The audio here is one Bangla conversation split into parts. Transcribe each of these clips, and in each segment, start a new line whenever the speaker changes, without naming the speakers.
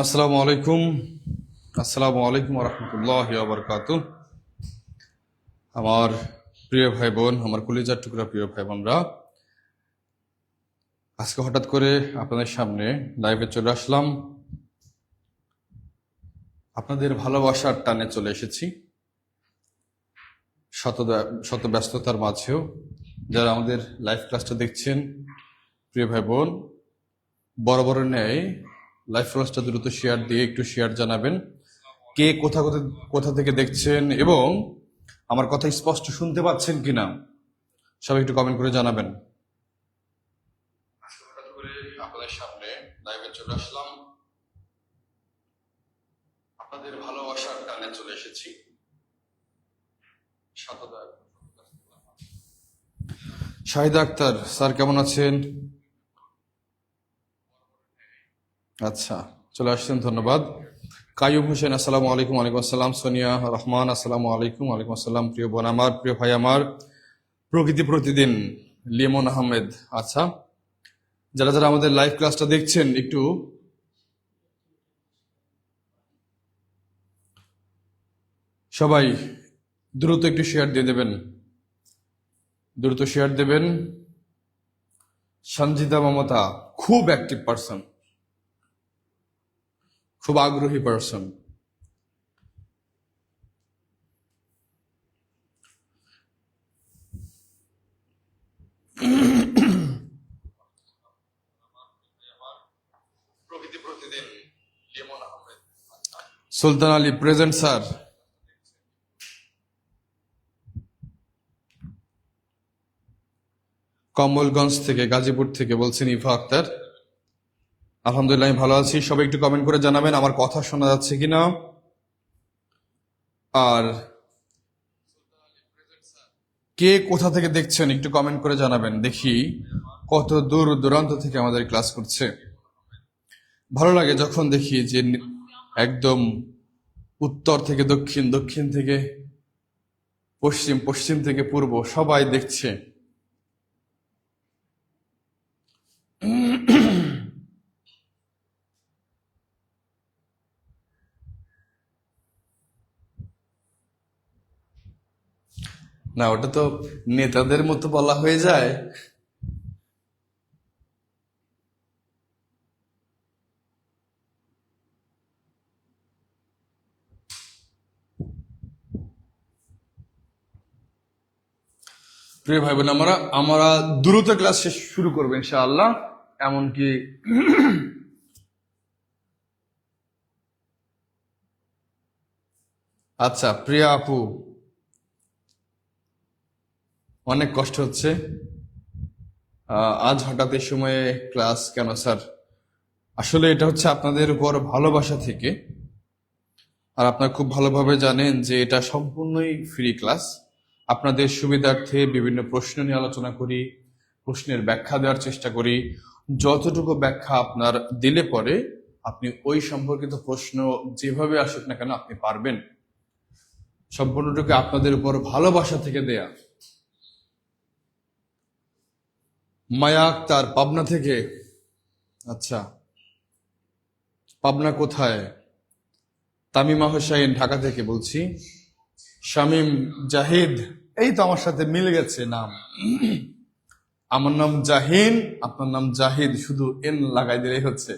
আসসালামু আলাইকুম। আসসালামু আলাইকুম রহমতুল্লাহ বারকাতু। আমার প্রিয় ভাই বোন, আমার কলিজার টুকরা প্রিয় ভাই বোনরা, আজকে হঠাৎ করে আপনাদের সামনে লাইভে চলে আসলাম। আপনাদের ভালোবাসার টানে চলে এসেছি, শত শত ব্যস্ততার মাঝেও যারা আমাদের লাইভ ক্লাসটা দেখছেন, প্রিয় ভাই বোন, বড় ন্যায় লাইভ ক্লাসটা দ্রুত শেয়ার দিয়ে একটু শেয়ার জানাবেন কে কোথা কোথা কোথা থেকে দেখছেন এবং আমার কথা স্পষ্ট শুনতে পাচ্ছেন কিনা সবাই একটু কমেন্ট করে জানাবেন। হঠাৎ করে আপনাদের সামনে লাইভে চলে আসলাম, আপনাদের ভালোবাসার টানে চলে এসেছি। শাহিদা আক্তার স্যার কেমন আছেন? আচ্ছা, চলে আসছেন, ধন্যবাদ। কাইয়ুম হোসেন আসসালামু আলাইকুম। ওয়ালাইকুম আসসালাম। সোনিয়া রহমান আসসালামু আলাইকুম। ওয়ালাইকুম আসসালাম। প্রিয় বোন আমার, প্রিয় ভাই আমার, প্রকৃতি প্রতিদিন লিমন আহমেদ। আচ্ছা, যারা যারা আমাদের লাইভ ক্লাসটা দেখছেন একটু সবাই দ্রুত একটু শেয়ার দিয়ে দেবেন, দ্রুত শেয়ার দেবেন। সঞ্জিতা মমতা খুব অ্যাক্টিভ পারসন, খুব আগ্রহী পারসন। প্রকৃতি প্রতিদিন লিমন আহমেদ। সুলতান আলী প্রেজেন্ট স্যার। কমলগঞ্জ থেকে, গাজীপুর থেকে বলছেন ইভা আক্তার। আলহামদুলিল্লাহ, আমি ভালো আছি। সবাই একটু কমেন্ট করে জানাবেন আমার কথা শোনা যাচ্ছে কিনা। আর কে কোথা থেকে দেখছেন একটু কমেন্ট করে জানাবেন, দেখি কত দূর দূরান্ত থেকে আমাদের ক্লাস করছে। ভালো লাগে যখন দেখি যে একদম উত্তর থেকে দক্ষিণ, দক্ষিণ থেকে পশ্চিম, পশ্চিম থেকে পূর্ব সবাই দেখছে। না, ওটা তো নেতাদের মতো বলা হয়ে যায়। প্রিয় ভাই বোন, আমরা আমরা দ্রুত ক্লাস শেষ শুরু করবো ইনশাআল্লাহ। এমনকি আচ্ছা, প্রিয়া আপু, অনেক কষ্ট হচ্ছে। আজ হঠাৎ এই সময়ে ক্লাস কেন স্যার? আসলে এটা হচ্ছে আপনাদের উপর ভালোবাসা থেকে। আর আপনারা খুব ভালোভাবে জানেন যে এটা সম্পূর্ণই ফ্রি ক্লাস। আপনাদের সুবিধার্থে বিভিন্ন প্রশ্ন নিয়ে আলোচনা করি, প্রশ্নের ব্যাখ্যা দেওয়ার চেষ্টা করি। যতটুকু ব্যাখ্যা আপনার দিলে পরে আপনি ওই সম্পর্কিত প্রশ্ন যেভাবে আসুক না কেন আপনি পারবেন। সম্পূর্ণটুকু আপনাদের উপর ভালোবাসা থেকে দেয়া। মায়া আক্তার পাবনা থেকে। আচ্ছা, পাবনা কোথায়? তামিমা হোসাইন ঢাকা থেকে বলছি। শামীম জাহিদ, এই তো আমার সাথে মিলে গেছে নাম। আমার নাম জাহিন, আপনার নাম জাহিদ, শুধু এন লাগাই দিলেই হচ্ছে।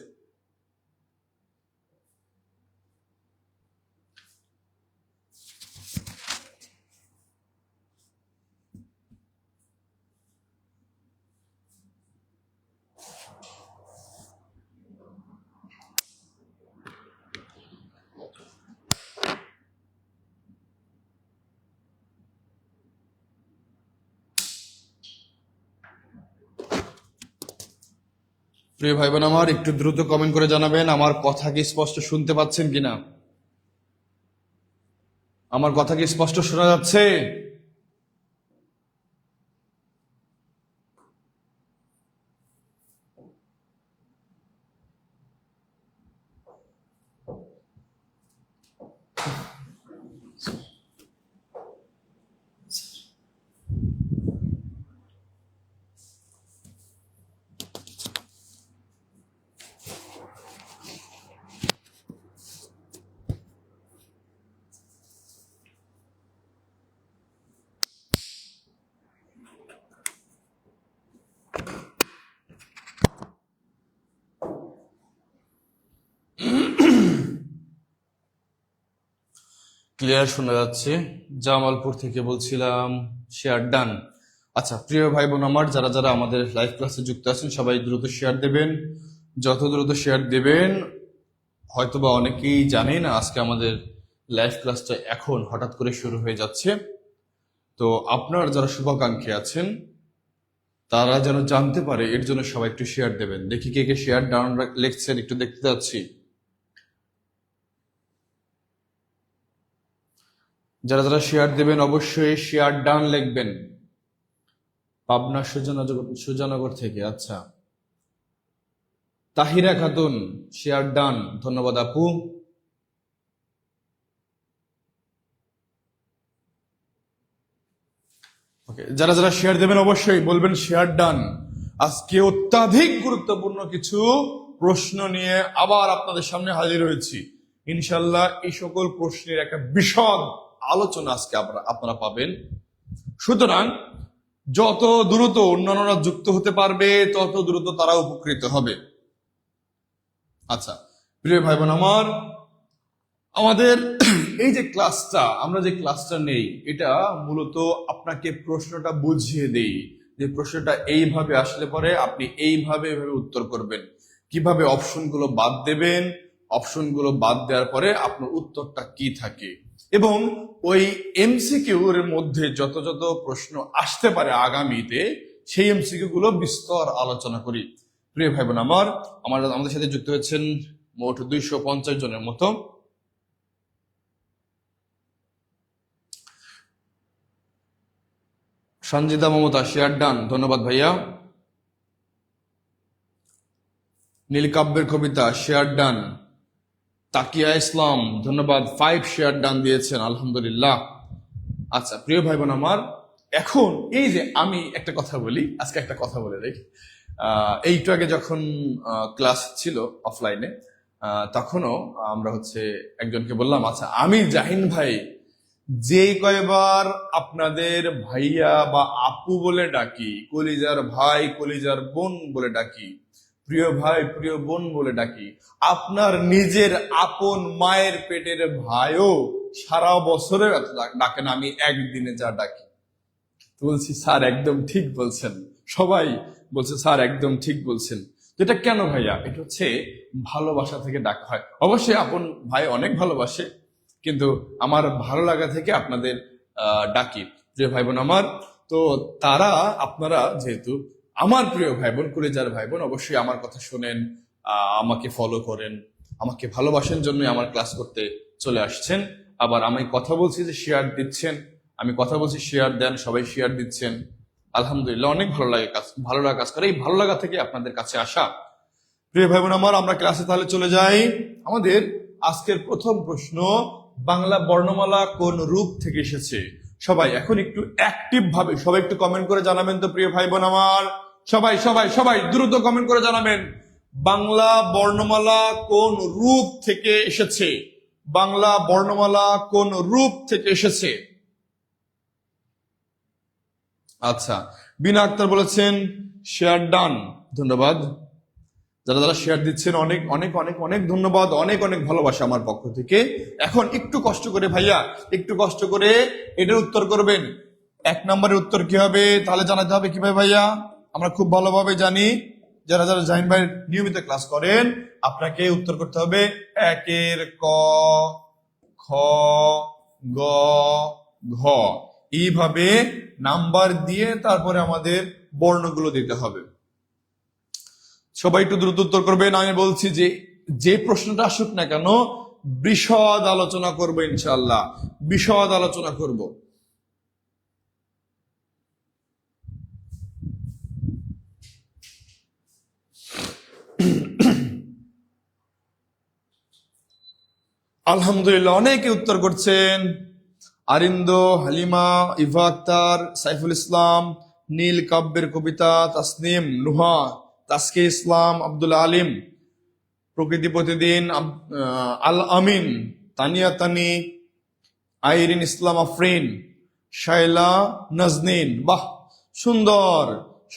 প্রিয় ভাই বোন আমার, একটু দ্রুত কমেন্ট করে জানাবেন আমার কথা কি স্পষ্ট শুনতে পাচ্ছেন কিনা। আমার কথা কি স্পষ্ট শোনা যাচ্ছে? ক্লিয়ার শোনা যাচ্ছে। জামালপুর থেকে বলছিলাম, শেয়ার ডান। আচ্ছা প্রিয় ভাই বোন আমার, যারা যারা আমাদের লাইভ ক্লাসে যুক্ত আছেন সবাই দ্রুত শেয়ার দেবেন। যত দ্রুত শেয়ার দেবেন, হয়তোবা অনেকেই জানেন আজকে আমাদের লাইভ ক্লাসটা এখন হঠাৎ করে শুরু হয়ে যাচ্ছে। তো আপনার যারা শুভাকাঙ্ক্ষী আছেন তারা যেন জানতে পারে, এর জন্য সবাই একটু শেয়ার দেবেন। দেখি কে কে শেয়ার ডাউন লিখছেন, একটু দেখতে যাচ্ছি। যারা যারা শেয়ার দেবেন অবশ্যই শেয়ার ডান লিখবেন। পাবনা সুজানগর থেকে, আচ্ছা। তাহিরা খাতুন শেয়ার ডান, ধন্যবাদ আপু। ওকে, যারা যারা শেয়ার দেবেন অবশ্যই বলবেন শেয়ার ডান। আজকে অত্যাধিক গুরুত্বপূর্ণ কিছু প্রশ্ন নিয়ে আবার আপনাদের সামনে হাজির হয়েছি। ইনশাল্লাহ এই সকল প্রশ্নের একটা বিশদ আলোচনা আজকে আপনারা পাবেন। সুতরাং যত দ্রুত অন্যান্যরা যুক্ত হতে পারবে তত দ্রুত তারা উপকৃত হবে। আচ্ছা প্রিয় ভাই বোন আমার, আমাদের এই যে ক্লাসটা, আমরা যে ক্লাসটা নেই, এটা মূলত আপনাকে প্রশ্নটা বুঝিয়ে দেই যে প্রশ্নটা এইভাবে আসলে পরে আপনি এইভাবে এভাবে উত্তর করবেন, কিভাবে অপশনগুলো বাদ দেবেন, অপশনগুলো বাদ দেওয়ার পরে আপনার উত্তরটা কি থাকে, এবং ওই এমসিকিউ এর মধ্যে যত যত প্রশ্ন আসতে পারে আগামীতে সেই এমসিকিউ গুলো বিস্তর আলোচনা করি। প্রিয় ভাই বোন আমার, আমাদের সাথে যুক্ত হয়েছেন মোট 250 জনের মতো। সঞ্জিদা মমতা শেয়ার ডান, ধন্যবাদ ভাইয়া। নীলকাব্যের কবিতা শেয়ার ডান। তাকিয়া ইসলাম ধন্যবাদ, 5 শেয়ার ডান দিয়েছেন, আলহামদুলিল্লাহ। আচ্ছা প্রিয় ভাই বোন আমার, এখন এই যে আমি একটা কথা বলি, আজকে একটা কথা বলে দেখি। এইটু আগে যখন ক্লাস ছিল অফলাইনে, তখনও আমরা একজনকে বললাম, আচ্ছা আমি জাহিন ভাই যে কয়বার আপনাদের ভাইয়া বা আপু বলে ডাকি, কলিজার ভাই কলিজার বোন বলে ডাকি, প্রিয় ভাই প্রিয় বোন বলে ডাকি, আপনার নিজের আপন মায়ের পেটের ভাইও সারা বছরের ডাকেন, আমি একদিনে যা ডাকি। বলছি স্যার একদম ঠিক বলছেন। সবাই বলছে স্যার একদম ঠিক বলছেন। এটা কেন ভাইয়া? এটা ভালোবাসা থেকে ডাকা হয়। অবশ্যই আপন ভাই অনেক ভালোবাসে, কিন্তু আমার ভালো লাগা থেকে আপনাদের ডাকি প্রিয় ভাই বোন আমার। তো তারা, আপনারা যেহেতু আমার প্রিয় ভাই বোন, কলিজার ভাই বোন, অবশ্যই আমার কথা শোনেন, আমাকে ফলো করেন, আমাকে ভালোবাসেন জন্যই আমার ক্লাস করতে চলে আসছেন। আবার আমি কথা বলছি যে শেয়ার দিচ্ছেন, আমি কথা বলছি শেয়ার দেন, সবাই শেয়ার দিচ্ছেন, আলহামদুলিল্লাহ। অনেক ভালো লাগা কাজ করে, এই ভালো লাগা থেকে আপনাদের কাছে আসা। প্রিয় ভাই বোন আমার, আমরা ক্লাসে তাহলে চলে যাই। আমাদের আজকের প্রথম প্রশ্ন, বাংলা বর্ণমালা কোন রূপ থেকে এসেছে? সবাই এখন একটু অ্যাক্টিভ ভাবে সবাই একটু কমেন্ট করে জানাবেন তো প্রিয় ভাই বোন আমার। সবাই সবাই সবাই দ্রুত কমেন্ট করে জানাবেন, বাংলা বর্ণমালা কোন রূপ থেকে এসেছে? বাংলা বর্ণমালা কোন রূপ থেকে এসেছে? আচ্ছা, বিনা আক্তার বলেছেন শেয়ার ডান, ধন্যবাদ। যারা যারা শেয়ার দিচ্ছেন অনেক অনেক অনেক অনেক ধন্যবাদ, অনেক অনেক ভালোবাসা আমার পক্ষ থেকে। এখন একটু কষ্ট করে ভাইয়া, একটু কষ্ট করে এটার উত্তর করবেন। 1 নম্বরের উত্তর কি হবে তাহলে জানাতে হবে কিভাবে ভাইয়া? আমরা খুব ভালোভাবে জানি, যারা যারা জাহিন ভাই নিয়মিত ক্লাস করেন, আপনাকে উত্তর করতে হবে 1 ক, খ, গ, ঘ, এইভাবে নাম্বার দিয়ে তারপরে আমাদের বর্ণগুলো দিতে হবে। সবাই একটু দ্রুত উত্তর করবেন। আমি বলছি যে যে প্রশ্নটা আসুক না কেন বিশদ আলোচনা করবো ইনশাআল্লাহ, বিশদ আলোচনা করব। আলহামদুলিল্লাহ, অনেকে উত্তর করছেন। আরিন্দ, হালিমা, ইভা আক্তার, সাইফুল ইসলাম, নীল কাব্যের কবিতা, তাসনিম, নুহা, তাসকে ইসলাম, আব্দুল আলিম, প্রকৃতি প্রতিদিন, আল আমিন, তানিয়া তানি, আইরিন ইসলাম আফরিন, শাইলা নাজনীন। বাহ, সুন্দর,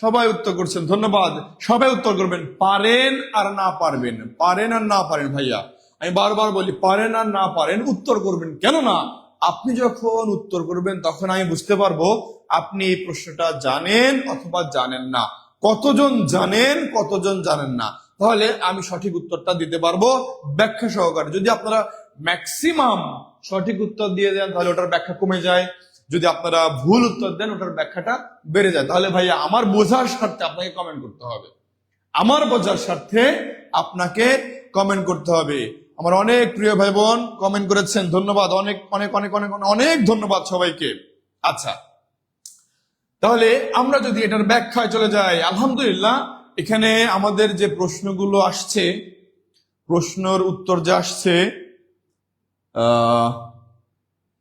সবাই উত্তর করছেন, ধন্যবাদ। সবাই উত্তর করবেন, পারেন আর না পারবেন, পারেন আর না পারেন। ভাইয়া আমি বারবার বলি, পারেন আর না পারেন উত্তর করবেন, কেননা আপনি যখন উত্তর করবেন তখন আমি বুঝতে পারবো আপনি এই প্রশ্নটা জানেন অথবা জানেন না। কতজন জানেন, কতজন জানেন না, তাহলে আমি সঠিক উত্তরটা দিতে পারবো ব্যাখ্যা সহকারে। যদি আপনারা ম্যাক্সিমাম সঠিক উত্তর দিয়ে দেন তাহলে ওটার ব্যাখ্যা কমে যায়, যদি আপনারা ভুল উত্তর দেন ওটার ব্যাখ্যাটা বেড়ে যায়। তাহলে ভাইয়া আমার বোঝার স্বার্থে আপনাকে কমেন্ট করতে হবে, আমার বোঝার স্বার্থে আপনাকে কমেন্ট করতে হবে। আমার অনেক প্রিয় ভাই বোন কমেন্ট করেছেন, ধন্যবাদ, অনেক অনেক অনেক অনেক অনেক ধন্যবাদ সবাইকে। আচ্ছা, তাহলে আমরা যদি এটার ব্যাখ্যায় চলে যাই, আলহামদুলিল্লাহ এখানে আমাদের যে প্রশ্নগুলো আসছে, প্রশ্নের উত্তর যে আসছে,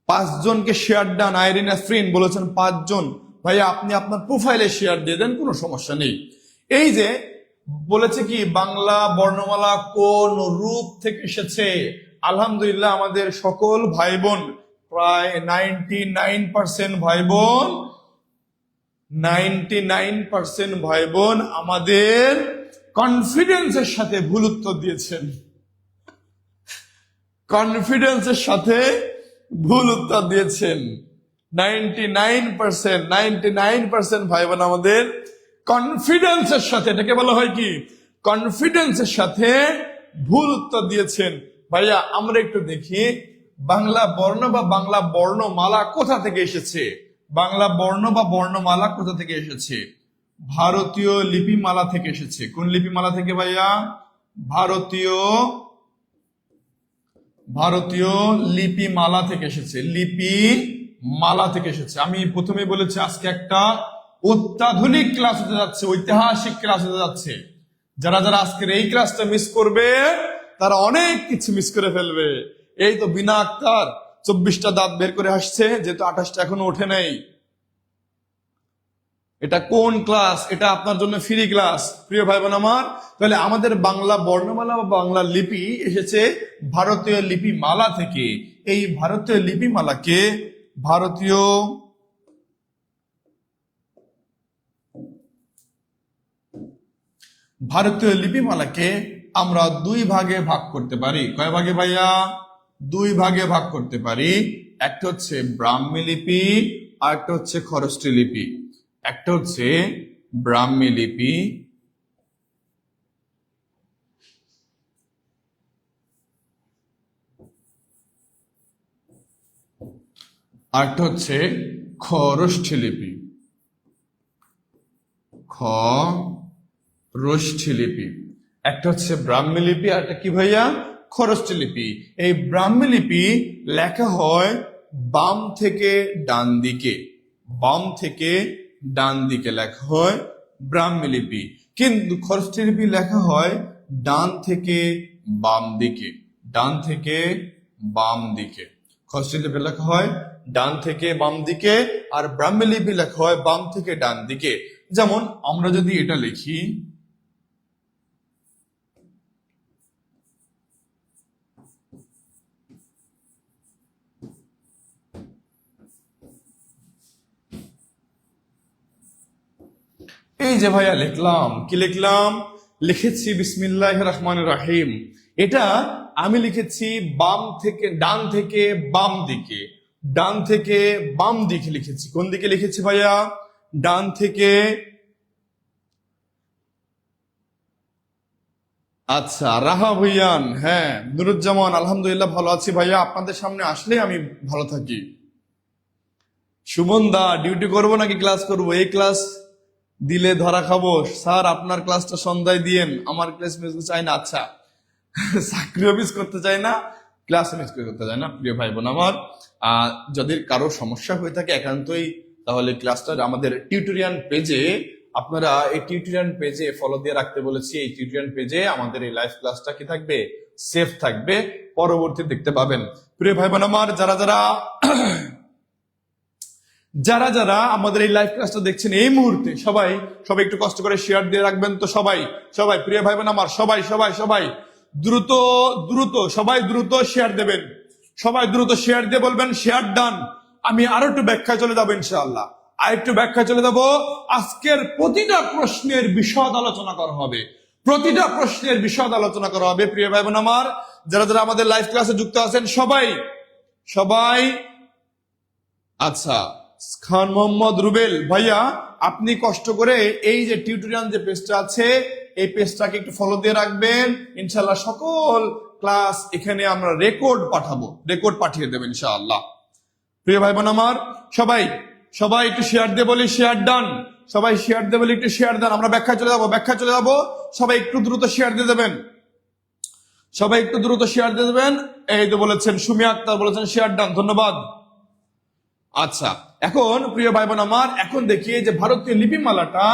5 জনকে শেয়ার ডান। আইরিন আফরিন বলেছেন 5 জন। ভাইয়া আপনি আপনার প্রোফাইলে শেয়ার দিয়ে দেন, কোনো সমস্যা নেই। এই যে বলেছে কি বাংলা বর্ণমালা কোন রূপ থেকে এসেছে, আলহামদুলিল্লাহ আমাদের সকল ভাই বোন, প্রায় 99% ভাই বোন, 99% ভাই বোন আমাদের কনফিডেন্সের সাথে ভুল উত্তর দিয়েছেন, কনফিডেন্সের সাথে ভুল উত্তর দিয়েছেন। 99% ভাই বোন আমাদের কনফিডেন্সের সাথে, এটাকে বলা হয় কি কনফিডেন্সের সাথে ভুল উত্তর দিয়েছেন। ভাইয়া আমরা একটু দেখি বাংলা বর্ণ বা বাংলা বর্ণমালা কোথা থেকে এসেছে। বাংলা বর্ণ বা বর্ণমালা কোথা থেকে এসেছে? ভারতীয় লিপিমালা থেকে এসেছে। কোন লিপিমালা থেকে ভাইয়া? ভারতীয় লিপিমালা থেকে এসেছে, লিপিমালা থেকে এসেছে। আমি প্রথমে বলেছি আজকে একটা অত্যাধুনিক ক্লাস হতে যাচ্ছে, ঐতিহাসিক ক্লাস হতে যাচ্ছে। যারা যারা আজকের এই ক্লাসটা মিস করবে তারা অনেক কিছু মিস করে ফেলবে। এই তো বিনা আক্তার 24টা দাঁত বের করে আসছে, যেহেতু 28টা এখনো ওঠে নাই। এটা কোন ক্লাস? এটা আপনার জন্য ফ্রি ক্লাস প্রিয় ভাই বোন আমার। তাহলে আমাদের বাংলা বর্ণমালা বা বাংলা লিপি এসেছে ভারতীয় লিপিমালা থেকে। এই ভারতীয় লিপিমালাকে ভারতীয় লিপিমালাকে আমরা 2 ভাগে ভাগ করতে পারি। কয় ভাগে ভাইয়া? 2 ভাগে ভাগ করতে পারি। একটা হচ্ছে ব্রাহ্মী লিপি আর একটা হচ্ছে খরষ্টি লিপি। একটা হচ্ছে ব্রাহ্মী লিপি আর একটা হচ্ছে খরষ্ঠী লিপি। খরষ্ঠী লিপি, একটা হচ্ছে ব্রাহ্মী লিপি আর একটা কি ভাইয়া? খরষ্ঠী লিপি। এই ব্রাহ্মী লিপি লেখা হয় বাম থেকে ডান দিকে, বাম থেকে ডান দিকে লেখা হয় ব্রাহ্মী লিপি। কিন্তু খরষ্ঠী লিপি লেখা হয় ডান থেকে বাম দিকে, ডান থেকে বাম দিকে। খরষ্ঠী লিপি লেখা হয় ডান থেকে বাম দিকে আর ব্রাহ্মী লিপি লেখা হয় বাম থেকে ডান দিকে। যেমন আমরা যদি এটা লিখি, এই যে ভাইয়া লিখলাম, কি লিখলাম? লিখেছি বিসমিল্লাহির রহমানির রহিম। এটা আমি লিখেছি বাম থেকে ডান থেকে বাম দিকে, ডান থেকে বাম দিকে লিখেছি। কোন দিকে লিখেছি ভাইয়া? ডান থেকে। আচ্ছা, রাহা ভুইয়ান, হ্যাঁ নুরুজ্জামান, আলহামদুলিল্লাহ ভালো আছি ভাইয়া, আপনাদের সামনে আসলে আমি ভালো থাকি। সুমন দা, ডিউটি করবো নাকি ক্লাস করব? এই ক্লাস দিলে ধরা খাবো স্যার। আপনার ক্লাসটা সন্ধ্যায় দিয়েন, আমার ক্লাস মিস চাই না। আচ্ছা, চাকরিও মিস করতে চাই না, ক্লাস মিস করতে চাই না প্রিয় ভাই বোন আমার। যদি কারো সমস্যা হয়ে থাকে একান্তই, তাহলে ক্লাসটা আমাদের টিউটোরিয়াল পেজে, আপনারা এই টিউটোরিয়াল পেজে ফলো দিয়ে রাখতে বলেছি। এই টিউটোরিয়াল পেজে আমাদের এই লাইভ ক্লাসটা কি থাকবে? সেভ থাকবে, পরবর্তী দেখতে পাবেন। প্রিয় ভাই বোন আমার, যারা যারা আমাদের এই লাইভ ক্লাসটা দেখছেন এই মুহূর্তে, সবাই একটু কষ্ট করে শেয়ার দিয়ে রাখবেন তো। সবাই প্রিয় ভাই বোন আমার, সবাই দ্রুত সবাই দ্রুত শেয়ার দেবেন। সবাই দ্রুত শেয়ার দিয়ে বলবেন শেয়ার ডান। আমি আরো একটু ব্যাখ্যায় চলে যাবো ইনশাআল্লাহ, আর একটু ব্যাখ্যায় চলে যাবো। আজকের প্রতিটা প্রশ্নের বিশদ আলোচনা করা হবে, প্রতিটা প্রশ্নের বিশদ আলোচনা করা হবে। প্রিয় ভাই বোন আমার, যারা যারা আমাদের লাইভ ক্লাসে যুক্ত আছেন সবাই আচ্ছা, খান মোহাম্মদ রুবেল ভাইয়া, আপনি কষ্ট করে এই যে টিউটোরিয়াল যে পেজটা আছে এই পেজটাকে একটু ফলো দিয়ে রাখবেন। ইনশাআল্লাহ সকল ক্লাস এখানে আমরা রেকর্ড পাঠাবো, রেকর্ড পাঠিয়ে দেবেন ইনশাআল্লাহ। প্রিয় ভাই বোন আমার, সবাই সবাই একটু শেয়ার দিয়ে বলি, শেয়ার ডান। সবাই শেয়ার দিয়ে বলি, একটু শেয়ার দেন। আমরা ব্যাখ্যা চলে যাবো, ব্যাখ্যা চলে যাবো। সবাই একটু দ্রুত শেয়ার দিয়ে দেবেন, সবাই একটু দ্রুত শেয়ার দিয়ে দেবেন। এই তো বলেছেন সুমি আক্তার, বলেছেন শেয়ার ডান, ধন্যবাদ। আচ্ছা, এখন প্রিয় ভাই বোন আমার, এখন দেখি যে ভারতীয় লিপিমালাটা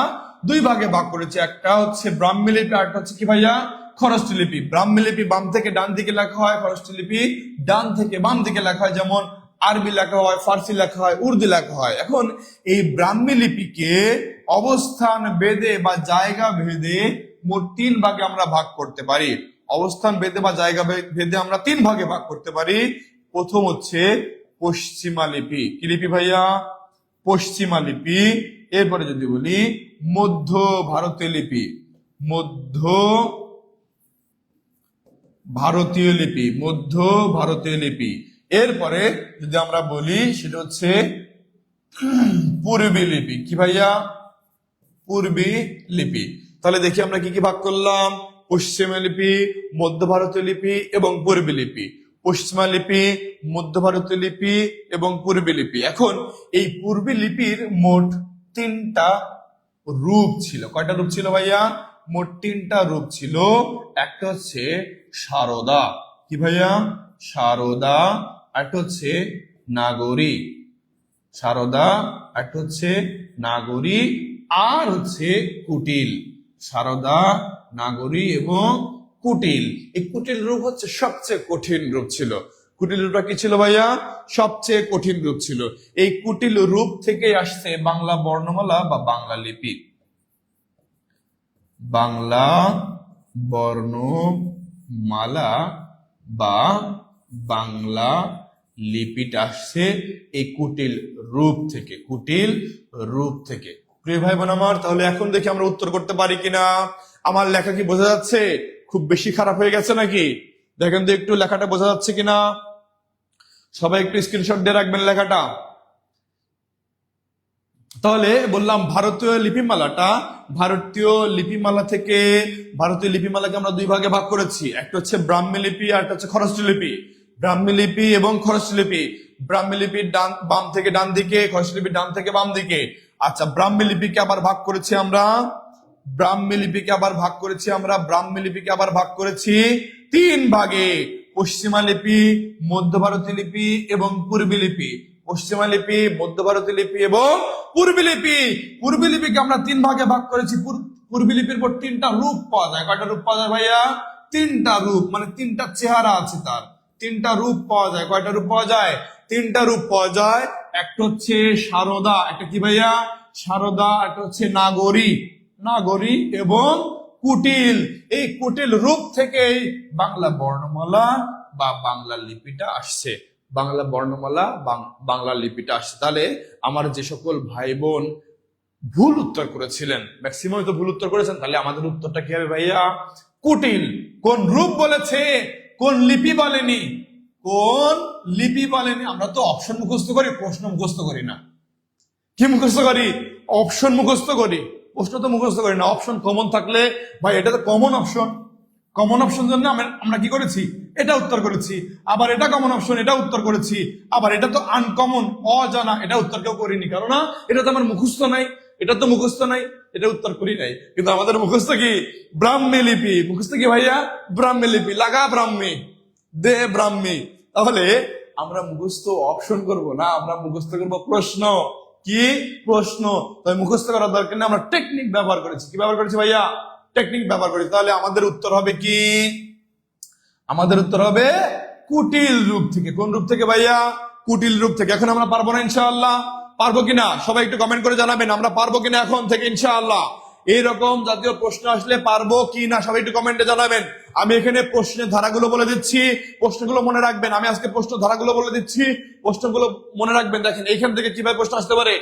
দুই ভাগে ভাগ করেছে। একটা হচ্ছে ব্রাহ্মী লিপি, আর একটা হচ্ছে কি ভাইয়া, খরস্থি লিপি। ব্রাহ্মী লিপি বাম থেকে ডান দিকে লেখা হয়, খরস্থি লিপি ডান থেকে বাম দিকে লেখা হয়। যেমন আরবি লেখা হয়, ফার্সি লেখা হয়, উর্দু লেখা হয়। এখন এই ব্রাহ্মী লিপিকে অবস্থান ভেদে বা জায়গা ভেদে মোট তিন ভাগে আমরা ভাগ করতে পারি। অবস্থান ভেদে বা জায়গা ভেদে আমরা তিন ভাগে ভাগ করতে পারি। প্রথম হচ্ছে পশ্চিমা লিপি। কি লিপি ভাইয়া? পশ্চিমা লিপি। এরপরে যদি বলি মধ্য ভারতীয় লিপি, মধ্য ভারতীয় লিপি, মধ্য ভারতীয় লিপি। এরপরে যদি আমরা বলি সেটা হচ্ছে পূর্বী লিপি। কি ভাইয়া? পূর্বী লিপি। তাহলে দেখি আমরা কি কি ভাগ করলাম, পশ্চিমা লিপি, মধ্য ভারতীয় লিপি এবং পূর্বী লিপি। পশ্চিমা লিপি, মধ্য ভারতীয় লিপি এবং পূর্বী লিপি। এখন এই পূর্বী লিপির মোট তিনটা রূপ ছিল। কয়টা রূপ ছিল ভাইয়া? মোট তিনটা রূপ ছিল। একটা হচ্ছে সারদা। কি ভাইয়া? সারদা। একটা হচ্ছে নাগরী, সারদা। একটা হচ্ছে নাগরী, আর হচ্ছে কুটিল। সারদা, নাগরী এবং কুটিল। এই কুটিল রূপ হচ্ছে সবচেয়ে কঠিন রূপ ছিল। কুটিল রূপটা কি ছিল ভাইয়া? সবচেয়ে কঠিন রূপ ছিল। এই কুটিল রূপ থেকে আসছে বাংলা বর্ণমালা বা বাংলা লিপি। বাংলা বর্ণমালা বা বাংলা লিপিটা আসছে এই কুটিল রূপ থেকে, কুটিল রূপ থেকে। প্রিয় ভাই বোন আমার, তাহলে এখন দেখি আমরা উত্তর করতে পারি কিনা। আমার লেখা কি বোঝা যাচ্ছে? খুব বেশি খারাপ হয়ে গেছে নাকি? দেখেন তো একটু লেখাটা বোঝা যাচ্ছে কিনা। সবাই একটু স্ক্রিনশট দিয়ে রাখবেন লেখাটা। তাহলে বললাম ভারতীয় লিপিমালাটা, ভারতীয় লিপিমালাকে আমরা দুই ভাগে ভাগ করেছি। একটা হচ্ছে ব্রাহ্মী লিপি আর একটা হচ্ছে খরস্থি লিপি। ব্রাহ্মী লিপি এবং খরস্থি লিপি। ব্রাহ্মী লিপির বাম থেকে ডান দিকে, খরস্থি লিপির ডান থেকে বাম দিকে। আচ্ছা, ব্রাহ্মী লিপিকে আবার ভাগ করেছি আমরা, ব্রাহ্মী লিপিকে আবার ভাগ করেছি তিন ভাগে। পশ্চিমা লিপি, মধ্য ভারতীয় লিপি এবং পূর্বী লিপি। পশ্চিমা লিপি, মধ্য ভারতীয় লিপি এবং পূর্বী লিপি। পূর্বী লিপিকে আমরা তিন ভাগে ভাগ করেছি। পূর্বী লিপির পর তিনটা রূপ পাওয়া যায়। কয়টা রূপ পাওয়া যায় ভাইয়া? তিনটা রূপ, মানে তিনটা চেহারা আছে তার, তিনটা রূপ পাওয়া যায়। কয়টা রূপ পাওয়া যায়? তিনটা রূপ পাওয়া যায়। একটা হচ্ছে সারদা, একটা কি ভাইয়া? সারদা। একটা হচ্ছে নাগরী, নাগরী এবং কুটিল। এই কুটিল রূপ থেকেই বাংলা বর্ণমালা বা বাংলা লিপিটা আসছে। বাংলা বর্ণমালা বাংলা লিপিটা আসছে। তাহলে আমার যে সকল ভাই বোন ভুল উত্তর করেছিলেন, ম্যাক্সিমাম তো ভুল উত্তর করেছেন, তাহলে আমাদের উত্তরটা কি হবে ভাইয়া? কুটিল। কোন রূপ বলেছে, কোন লিপি বলেনি, কোন লিপি বলেনি। আমরা তো অপশন মুখস্থ করি, প্রশ্ন মুখস্থ করি না। কি মুখস্থ করি? অপশন মুখস্থ করি, প্রশ্ন তো মুখস্থ করি না। অপশন কমন থাকলে ভাই, এটা তো কমন অপশন, কমন অপশন জন্য আমরা কি করেছি? এটা উত্তর করেছি। আবার এটা কমন অপশন, এটা উত্তর করেছি। আবার এটা তো আনকমন, অজানা, এটা উত্তর কেউ করিনি, কারণ এটা তো আমার মুখস্থ নাই, এটা তো মুখস্থ নাই, এটা উত্তর করি নাই। কিন্তু আমাদের মুখস্থ কি? ব্রাহ্মী লিপি। মুখস্থ কি ভাইয়া? ব্রাহ্মী লিপি। লাগা ব্রাহ্মী, দে ব্রাহ্মী। তাহলে আমরা মুখস্থ অপশন করব না, আমরা মুখস্থ করব প্রশ্ন। কি প্রশ্ন? তাই মুখস্থ করার দরকার নেই, আমরা টেকনিক ব্যবহার করেছি। কি ব্যবহার করেছি ভাইয়া? টেকনিক ব্যবহার করেছি। তাহলে আমাদের উত্তর হবে কি? আমাদের উত্তর হবে কুটিল রূপ থেকে। কোন রূপ থেকে ভাইয়া? কুটিল রূপ থেকে। এখন আমরা পারবো না ইনশাআল্লাহ? পারবো কিনা সবাই একটু কমেন্ট করে জানাবেন, আমরা পারবো কিনা এখন থেকে ইনশাআল্লাহ। এইরকম জাতীয় প্রশ্ন আসলে পারবো কি না সবাই একটু কমেন্টে জানাবেন। আমি এখানে প্রশ্নের ধারাগুলো বলে দিচ্ছি, প্রশ্নগুলো মনে রাখবেন। আমি আজকে প্রশ্ন ধারাগুলো বলে দিচ্ছি, প্রশ্নগুলো মনে রাখবেন। দেখেন এইখান থেকে কিভাবে প্রশ্ন আসতে পারে।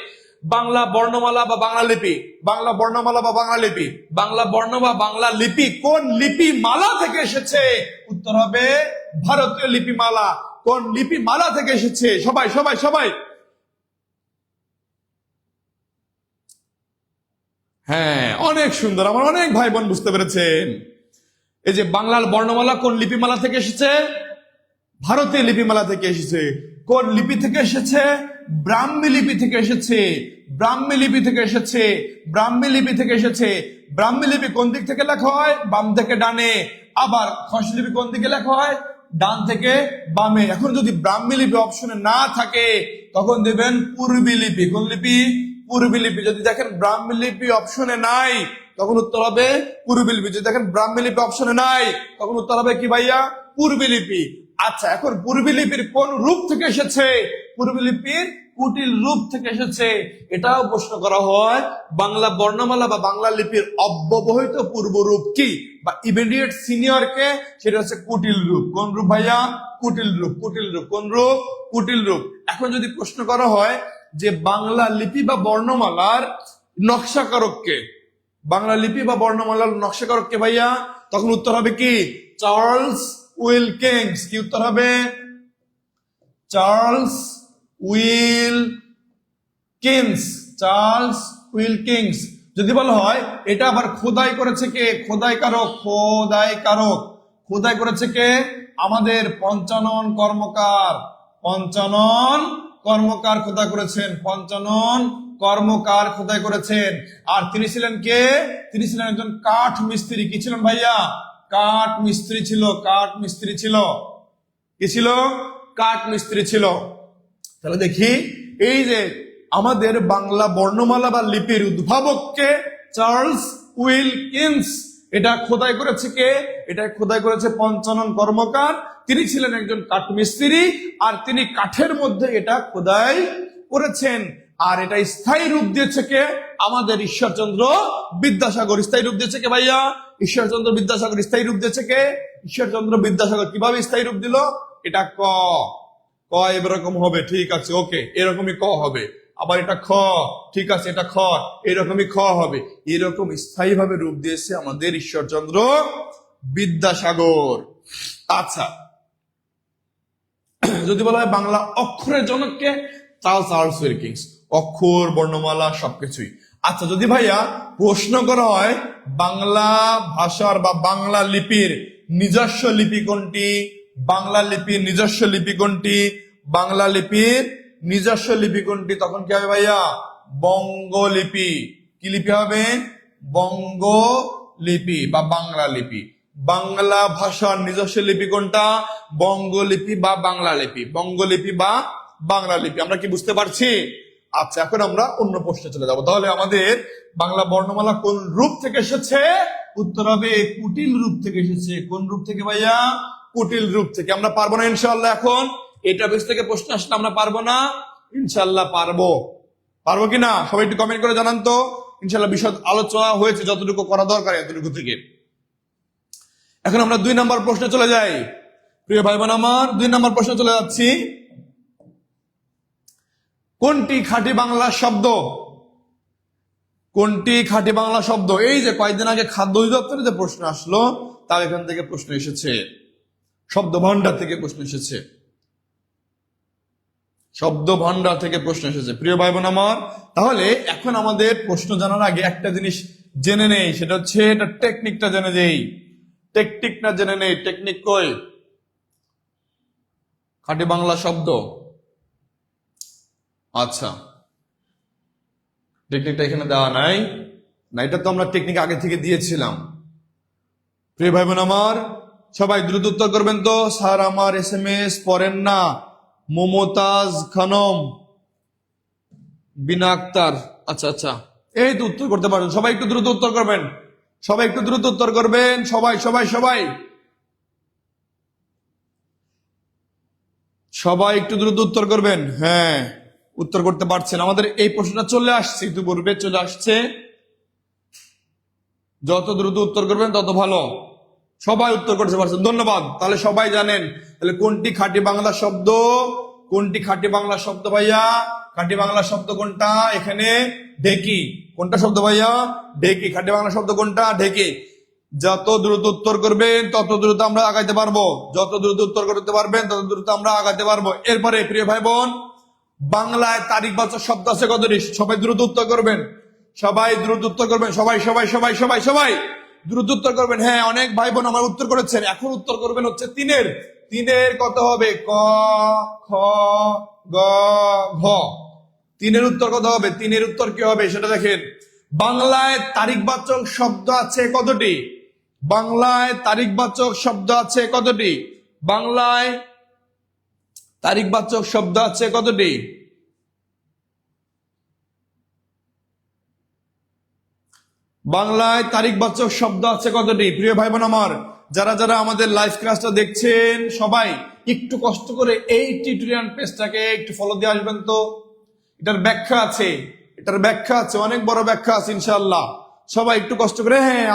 বাংলা বর্ণমালা বা বাংলা লিপি, বাংলা বর্ণমালা বা বাংলা লিপি, বাংলা বর্ণ বা বাংলা লিপি কোন লিপি মালা থেকে এসেছে? উত্তর হবে ভারতীয় লিপিমালা। কোন লিপি মালা থেকে এসেছে? সবাই সবাই সবাই হ্যাঁ, অনেক সুন্দর, আমার অনেক ভাই বোন বুঝতে পেরেছেন। এই যে বাংলার বর্ণমালা কোন লিপিমালা থেকে এসেছে? ভারতীয় লিপিমালা থেকে এসেছে। কোন লিপি থেকে এসেছে? ব্রাহ্মী লিপি থেকে এসেছে। ব্রাহ্মী লিপি থেকে এসেছে। ব্রাহ্মী লিপি থেকে এসেছে। ব্রাহ্মী লিপি কোন দিক থেকে লেখা হয়? বাম থেকে ডানে। আবার খস লিপি কোন দিকে লেখা হয়? ডান থেকে বামে। এখন যদি ব্রাহ্মী লিপি অপশনে না থাকে তখন দেবেন পূর্বী লিপি। কোন লিপি? পূর্বী লিপি। যদি দেখেন ব্রাহ্মী লিপি অপশনে নাই তখন উত্তর হবে পূর্বী লিপি। যদি দেখেন ব্রাহ্মী লিপি অপশনে নাই তখন উত্তর হবে কি ভাইয়া? পূর্বী লিপি। আচ্ছা, এখন পূর্বী লিপির কোন রূপ থেকে এসেছে? পূর্বী লিপির কুটিল রূপ থেকে এসেছে। এটাও প্রশ্ন করা হয়। বাংলা বর্ণমালা বা বাংলা লিপির অব্যবহিত পূর্ব রূপ কি বা ইমিডিয়েট সিনিয়র কে? সেটা হচ্ছে কুটিল রূপ। কোন রূপ ভাইয়া? কুটিল রূপ। কুটিল রূপ। কোন রূপ? কুটিল রূপ। এখন যদি প্রশ্ন করা হয় যে বাংলা লিপি বা বর্ণমালার নকশাকারক কে? বাংলা লিপি বা বর্ণমালার নকশাকারক কে ভাইয়া? তখন উত্তর হবে কি? Charles Wilkins. কি উত্তর হবে? Charles Wilkins. Charles Wilkins. যদি বলা হয় এটা আবার খোদাই করেছে কে? খোদাই কারক। খোদাই কারক। খোদাই করেছে কে? আমাদের পঞ্চানন কর্মকার। পঞ্চানন কর্মকার খোদাই করেছেন। পঞ্চানন কর্মকার খোদাই করেছেন। আর তিনি ছিলেন কে? তিনি ছিলেন একজন কাঠ মিস্ত্রি। কি ছিলেন ভাইয়া? কাঠ মিস্ত্রি ছিল। কাঠ মিস্ত্রি ছিল। কি ছিল? কাঠ মিস্ত্রি ছিল। তাহলে দেখি এই যে আমাদের বাংলা বর্ণমালা বা লিপির উদ্ভাবককে চার্লস উইলকিন্স। এটা খোদাই করেছে কে? এটা খোদাই করেছে পঞ্চানন কর্মকার। তিনি ছিলেন একজন কাঠ মিস্ত্রি আর তিনি কাঠের মধ্যে এটা খোদাই করেছেন। আর এটা স্থায়ী রূপ দিয়েছে কে? আমাদের ঈশ্বরচন্দ্র বিদ্যাসাগর। স্থায়ী রূপ দিয়েছে কে ভাইয়া? ঈশ্বরচন্দ্র বিদ্যাসাগর স্থায়ী রূপ দিয়েছে কে? ঈশ্বরচন্দ্র বিদ্যাসাগর। কিভাবে স্থায়ী রূপ দিল? এটা ক। ক এরকম হবে, ঠিক আছে, ওকে, এরকমই ক হবে। আবার এটা খ, ঠিক আছে, এটা খ, এরকমই খ হবে। এরকম স্থায়ী ভাবে রূপ দিয়েছে আমাদের ঈশ্বরচন্দ্র বিদ্যাসাগর। আচ্ছা, যদি বলা হয় বাংলা অক্ষরের জনককে? Charles Wilkins. অক্ষর, বর্ণমালা সবকিছুই। আচ্ছা, যদি ভাইয়া প্রশ্ন করা হয় বাংলা ভাষার বা বাংলা লিপির নিজস্ব লিপি কোনটি? বাংলা লিপির নিজস্ব লিপি কোনটি? বাংলা লিপির নিজস্ব লিপি কোনটি? তখন কি হবে ভাইয়া? বঙ্গলিপি। কি লিপি হবে? বঙ্গলিপি বা বাংলা লিপি। বাংলা ভাষার নিজস্ব লিপি কোনটা? বঙ্গলিপি বা বাংলা লিপি। বঙ্গলিপি বা বাংলা লিপি। আমরা কি বুঝতে পারছি? আচ্ছা, এখন আমরা অন্য প্রশ্নে চলে যাব। তাহলে আমাদের বাংলা বর্ণমালা কোন রূপ থেকে এসেছে? উত্তর হবে কুটিল রূপ থেকে এসেছে। কোন রূপ থেকে ভাইয়া? কুটিল রূপ থেকে। আমরা পারবো না ইনশাআল্লাহ? এখন এটা বেশ থেকে প্রশ্ন আসলে আমরা পারবো না? ইনশাআল্লাহ পারবো। পারবো কিনা সবাই একটু কমেন্ট করে জানান তো। ইনশাআল্লাহ বিশদ আলোচনা হয়েছে যতটুকু করা দরকার এতটুকু থেকে। এখন আমরা 2 নম্বর প্রশ্নে চলে যাই। প্রিয় ভাই বোন আমার, 2 নম্বর প্রশ্নে চলে যাচ্ছি। কোনটি খাঁটি বাংলা শব্দ? কোনটি খাঁটি বাংলা শব্দ? এই যে কয়েকদিন আগে খাদ্য অধিদপ্তরে যে প্রশ্ন আসলো তার এখান থেকে প্রশ্ন এসেছে, শব্দ ভান্ডার থেকে প্রশ্ন এসেছে। শব্দ ভান্ডার থেকে প্রশ্ন এসেছে। প্রিয় ভাই বোন আমার, তাহলে এখন আমাদের প্রশ্ন জানার আগে একটা জিনিস জেনে নেই, সেটা হচ্ছে এটা টেকনিকটা জেনে নেই। টেকনিক না জেনে নেই। টেকনিক কই? খাঁটি বাংলা শব্দ। আচ্ছা, টেকনিকটা এখানে দেওয়া নাই না, এটা তো আমরা টেকনিক আগে থেকে দিয়েছিলাম। প্রিয় ভাই বোন আমার, সবাই দ্রুত উত্তর করবেন তো। স্যার আমার SMS পড়েন না। মমতাজ খানম, বিনা আক্তার। আচ্ছা আচ্ছা, এই তো উত্তর করতে পারেন। সবাই একটু দ্রুত উত্তর করবেন। সবাই একটু দ্রুত উত্তর করবেন। সবাই সবাই সবাই সবাই একটু দ্রুত উত্তর করবেন। হ্যাঁ, উত্তর করতে পারছেন। আমাদের এই প্রশ্নটা চলে আসছে, ইতিপূর্বে চলে আসছে। যত দ্রুত উত্তর করবেন তত ভালো। সবাই উত্তর করতে পারছেন, ধন্যবাদ। তাহলে সবাই জানেন তাহলে কোনটি খাঁটি বাংলা শব্দ? কোনটি খাঁটি বাংলা শব্দ ভাইয়া? খাঁটি বাংলা শব্দ কোনটা? এখানে ঢেকি। কোনটা শব্দ ভাইয়া? ঢেকি। খাঁটি বাংলা শব্দ কোনটা? ঢেকি। যত দ্রুত উত্তর করবেন তত দ্রুত আমরা আগাইতে পারবো। যত দ্রুত উত্তর করতে পারবেন তত দ্রুত আমরা আগাইতে পারবো। এরপরে প্রিয় ভাই বোন, বাংলায় তারিখবাচক শব্দ আছে কতটি? সবাই দ্রুত উত্তর করবেন। সবাই দ্রুত উত্তর করবেন, সবাই সবাই সবাই সবাই সবাই দ্রুত উত্তর করবেন। হ্যাঁ, অনেক ভাই বোন আমার উত্তর করেছেন। এখন উত্তর করবেন হচ্ছে তিনের। তিনের কত হবে? ক, খ, গ, ঘ। তিনের উত্তর কত হবে? তিনের উত্তর কি হবে সেটা দেখেন। বাংলায় তারিখবাচক শব্দ আছে কতটি? বাংলায় তারিখবাচক শব্দ আছে কতটি? বাংলায় তারিখবাচক শব্দ আছে কতটি? বাংলায় তারিখবাচক শব্দ আছে কতটি? প্রিয় ভাই বোন আমার, যারা যারা আমাদের লাইভ ক্লাসটা দেখছেন সবাই একটু কষ্ট করে এই টিউটোরিয়াল পেজটাকে একটু ফলো দিয়ে আসবেন তো। এটার ব্যাখ্যা আছে, এটার ব্যাখ্যা আছে, অনেক বড় ব্যাখ্যা আছে ইনশাআল্লাহ। সবাই একটু কষ্ট করে। হ্যাঁ,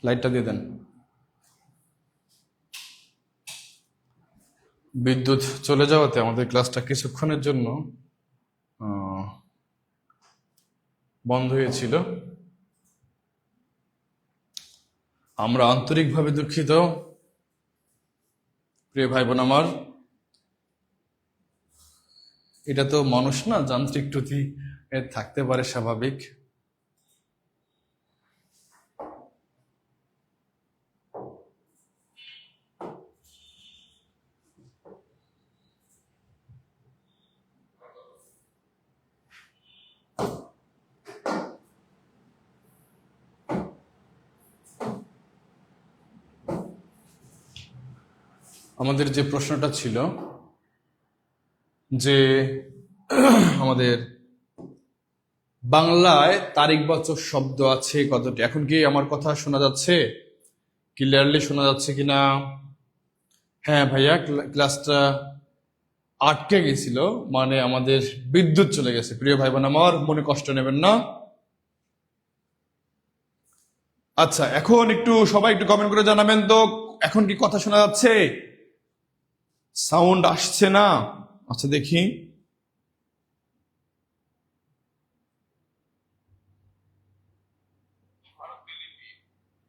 লাইটটা দিয়ে দেন। বিদ্যুৎ চলে যাওয়াতে আমাদের ক্লাসটা কিছুক্ষণের জন্য বন্ধ হয়েছিল। আমরা আন্তরিকভাবে দুঃখিত প্রিয় ভাই বোন আমার। এটা তো মানুষ না, যান্ত্রিক ত্রুটি থাকতে পারে, স্বাভাবিক। আমাদের যে প্রশ্নটা ছিল যে আমাদের বাংলায় তারিখবাচক শব্দ আছে কতটি? এখন কি আমার কথা শোনা যাচ্ছে? ক্লিয়ারলি শোনা যাচ্ছে কিনা? হ্যাঁ ভাইয়া, ক্লাসটা আটকে গেছিল, মানে আমাদের বিদ্যুৎ চলে গেছে। প্রিয় ভাই বোন আমার, মনে কষ্ট নেবেন না। আচ্ছা, এখন একটু সবাই একটু কমেন্ট করে জানাবেন তো, এখন কি কথা শোনা যাচ্ছে? সাউন্ড আসছে না? আচ্ছা দেখি।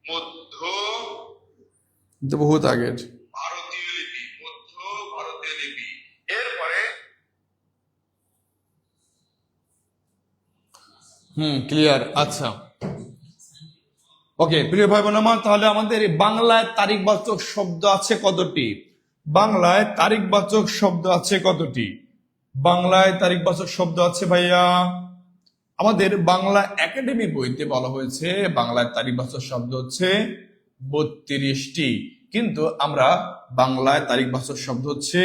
মধ্য তো বহুত আগের ভারতীয় লিপি, মধ্য ভারতীয় লিপি। এরপরে ক্লিয়ার। আচ্ছা, ওকে প্রিয় ভাই বোন আমার, তাহলে আমাদের বাংলায় তারিখবাচক শব্দ আছে কতটি? বাংলায় তারিখবাচক শব্দ আছে কতটি? বাংলায় তারিখবাচক শব্দ আছে ভাইয়া, আমাদের বাংলা একাডেমি বইতে বলা হয়েছে বাংলায় তারিখবাচক শব্দ হচ্ছে 32টি। কিন্তু আমরা বাংলায় তারিখবাচক শব্দ হচ্ছে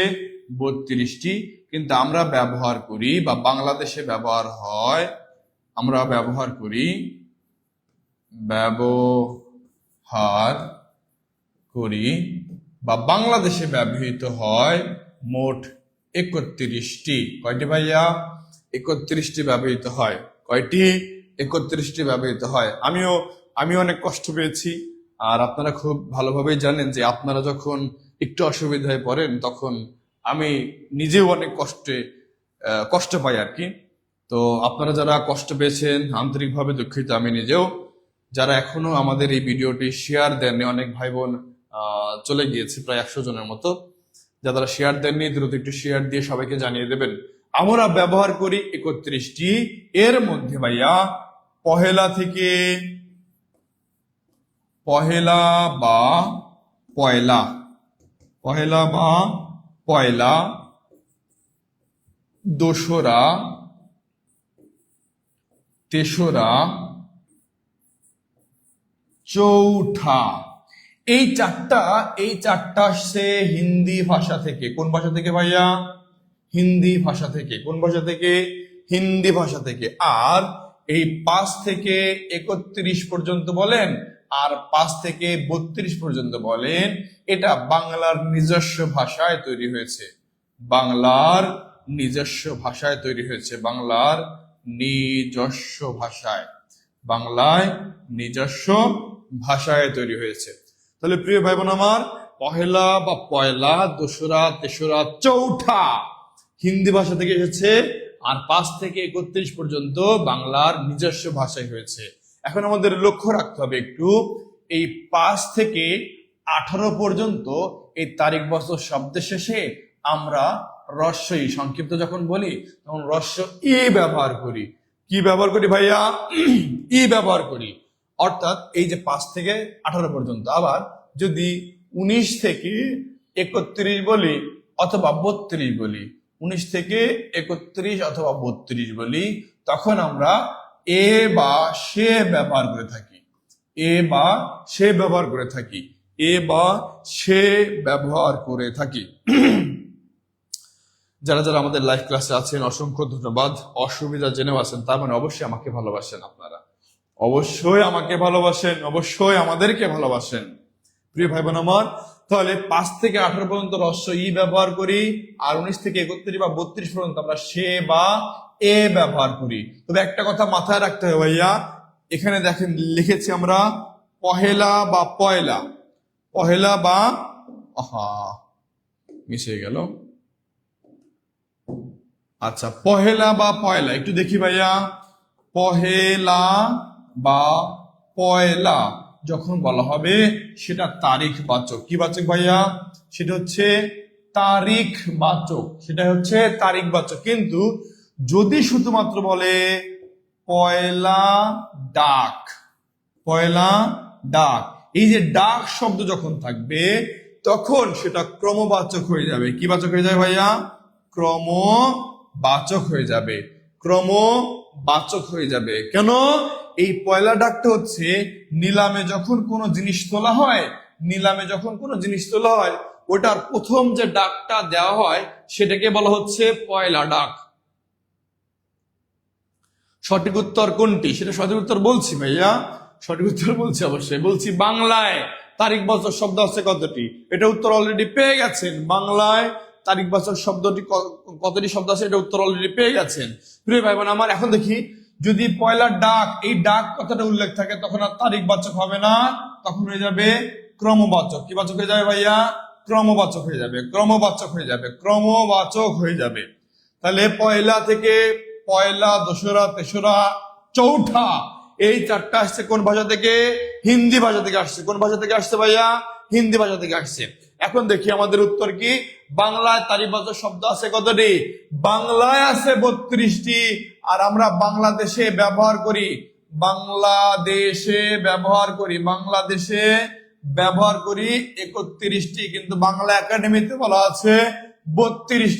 32টি, কিন্তু আমরা ব্যবহার করি বা বাংলাদেশে ব্যবহার হয়, আমরা ব্যবহার করি বা বাংলাদেশে ব্যবহৃত হয় মোট 31টি। কয়টি ভাইয়া? 31টি ব্যবহৃত হয়। কয়টি? 31টি ব্যবহৃত হয়। আমি অনেক কষ্ট পেয়েছি, আর আপনারা খুব ভালোভাবেই জানেন যে আপনারা যখন একটু অসুবিধায় পড়েন তখন আমি নিজেও অনেক কষ্ট পাই আর কি। তো আপনারা যারা কষ্ট পেয়েছেন আন্তরিকভাবে দুঃখিত আমি নিজেও। যারা এখনো আমাদের এই ভিডিওটি শেয়ার দেননি, অনেক ভাই বোন চলে গিয়েছে প্রায় 100 জনের মতো, যারা শেয়ার দেননি দ্রুত একটু শেয়ার দিয়ে সবাইকে জানিয়ে দেবেন। আমরা ব্যবহার করি 31টি, এর মধ্যে ভাইয়া পহেলা থেকে পহেলা বা পয়লা, পহেলা বা পয়লা, দোসরা, তেসরা, চৌঠা, এই চারটা আসছে হিন্দি ভাষা থেকে। কোন ভাষা থেকে ভাইয়া? হিন্দি ভাষা থেকে। কোন ভাষা থেকে? হিন্দি ভাষা থেকে। আর এই 5 থেকে 31 পর্যন্ত বলেন আর 5 থেকে 32 পর্যন্ত বলেন, এটা বাংলার নিজস্ব ভাষায় তৈরি হয়েছে। বাংলার নিজস্ব ভাষায় তৈরি হয়েছে। বাংলার নিজস্ব ভাষায়, বাংলায় নিজস্ব ভাষায় তৈরি হয়েছে। তাহলে প্রিয় ভাই বোন আমার, পহেলা বা পয়লা, দোসরা, তেসরা, চৌঠা হিন্দি ভাষা থেকে এসেছে, আর 5 থেকে 31 পর্যন্ত বাংলার নিজস্ব ভাষায় হয়েছে। এখন আমাদের লক্ষ্য রাখতে হবে একটু, এই 5 থেকে 18 পর্যন্ত এই তারিখ বছর শব্দের শেষে আমরা রস্য ই সংক্ষিপ্ত যখন বলি তখন রস্য ই ব্যবহার করি। কি ব্যবহার করি ভাইয়া? ই ব্যবহার করি। অর্থাৎ এই যে 5 থেকে 18 পর্যন্ত। আবার যদি 19 থেকে 31 বলি অথবা 32 বলি, 19 থেকে 31 অথবা 32 বলি, তখন আমরা এ বা সে ব্যবহার করে থাকি। এ বা সে ব্যবহার করে থাকি। এ বা সে ব্যবহার করে থাকি। যারা যারা আমাদের লাইভ ক্লাসে আছেন অসংখ্য ধন্যবাদ। অসুবিধা জেনেও আছেন, তার মানে অবশ্যই আমাকে ভালোবাসেন। আপনারা অবশ্যই আমাকে ভালোবাসেন, অবশ্যই আমাদেরকে ভালোবাসেন। প্রিয় ভাই বোন আমার, তাহলে 5 থেকে 18 পর্যন্ত রস্য ই ব্যবহার করি, আর 19 থেকে 31 বা 32 পর্যন্ত আমরা সে বা এ ব্যবহার করি। তবে একটা কথা মাথায় রাখতে হবে ভাইয়া, এখানে দেখেন লিখেছি আমরা পহেলা বা পয়লা, পহেলা বা মিশে গেল। আচ্ছা, পহেলা বা পয়লা একটু দেখি ভাইয়া। পহেলা বা পয়লা যখন বলা হবে সেটা তারিখ বাচক। কি বাচক ভাইয়া? সেটা হচ্ছে তারিখ বাচক। সেটা হচ্ছে তারিখ বাচক। কিন্তু যদি শুধুমাত্র বলে পয়লা ডাক, পয়লা ডাক, এই যে ডাক শব্দ যখন থাকবে তখন সেটা ক্রমবাচক হয়ে যাবে। কি বাচক হয়ে যাবে ভাইয়া? ক্রমবাচক হয়ে যাবে। ক্রমবাচক হয়ে যাবে। কেন? এই পয়লা ডাকটা হচ্ছে নিলামে যখন কোনো জিনিস তোলা হয়, নিলামে যখন কোনো জিনিস তোলা হয় ওটার প্রথম যে ডাকটা দেওয়া হয় সেটাকে বলা হচ্ছে পয়লা ডাক। সঠিক উত্তর কোনটি? সেটা সঠিক উত্তর বলছি ভাইয়া, সঠিক উত্তর বলছি, অবশ্যই বলছি। বাংলায় তারিখ বছর শব্দ আছে কতটি? এটা উত্তর অলরেডি পেয়ে গেছেন। বাংলায় তারিখ বছর শব্দটি কতটি শব্দ আছে এটা উত্তর অলরেডি পেয়ে গেছেন। প্রিয় ভাই বোন আমার, এখন দেখি যদি পয়লা ডাক, এই ডাক কথাটা উল্লেখ থাকে তখন আর তারিখ বাচক হবে না, তখন হয়ে যাবে ক্রমবাচক। কি বাচক হয়ে যাবে ভাইয়া? ক্রমবাচক হয়ে যাবে। ক্রমবাচক হয়ে যাবে। ক্রমবাচক হয়ে যাবে। তাহলে পয়লা থেকে পয়লা, দোসরা, তেসরা, চৌঠা, এই চারটা আসছে কোন ভাষা থেকে? হিন্দি ভাষা থেকে আসছে। কোন ভাষা থেকে আসছে ভাইয়া? হিন্দি ভাষা থেকে আসছে। এখন দেখি আমাদের উত্তর কি। বাংলায় তারিখবাচক শব্দ আছে কতটি? বাংলায় আছে 32টি, আর আমরা বাংলাদেশে ব্যবহার করি, বাংলাদেশে ব্যবহার করি, বাংলাদেশে ব্যবহার করি 31টি, কিন্তু বাংলা একাডেমিতে বলা আছে 32টি।